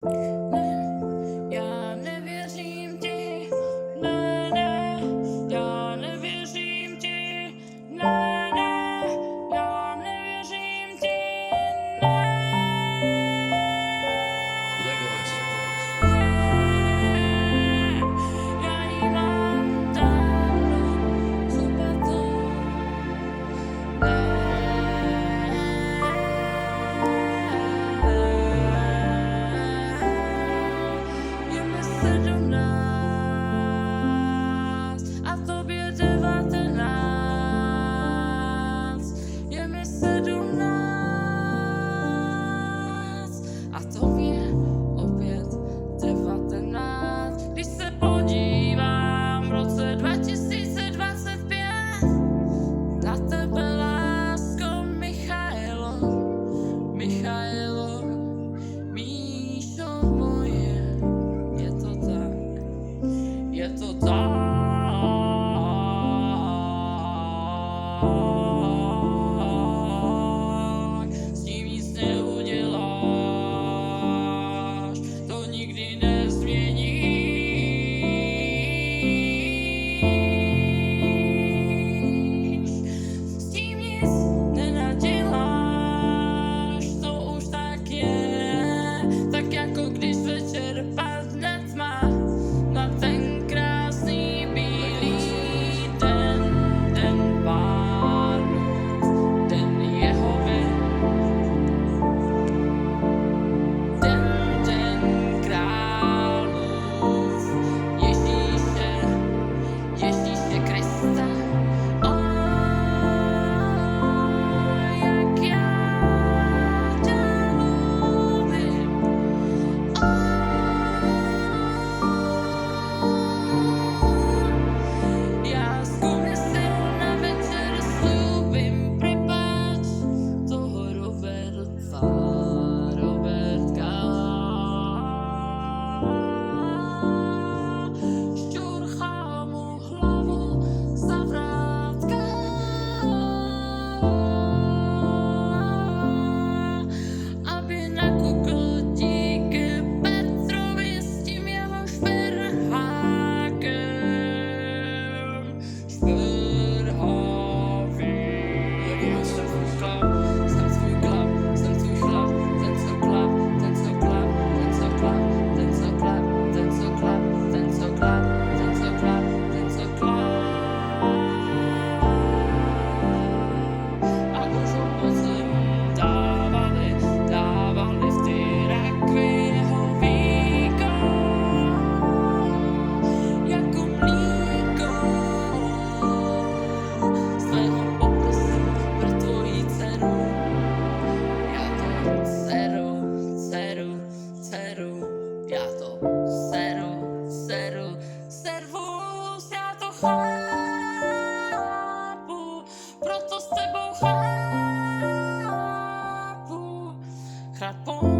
Ne, já nevěřím ti, ne, ne, já nevěřím ti, ne, ne, já nevěřím ti, ne. Legolas. Já jí mám dávno zubatou, je mi 17 a tobě 19, je mi 17 a tobě opět 19. Když se podívám v roce 2025 na tebe, lásko, Michaelo, Michaelo, Míšo moje, je to tak, je to tak. S tím nic neuděláš, to nikdy nezměníš. S tím nic nenaděláš, to už tak je. Tak jako když večer padne tma na ten krásný bílý den, den pánu, den Jehovy, den králů, Ježíše Krista. Jak já tě lubím, já s komisou na večer slúbim prepáč toho Robertka. Šťurchá mu hlavu zavrátka, aby nakukl díky Petrovi s tím jeho šperhákem. Šperhavý. Jsem tvůj chlap, jsem tvůj chlap, jsem tvůj chlap, ten co klap, ten co klap, ten co klap, ten co klap, ten co klap, ten co klap, ten co klap, ten co klap. A už ho podzim dávali v ty rakvi jeho víko, jako mlíko. Svého popisu pro tvoji dceru, já to servus, já to chápu, proto s tebou chápu,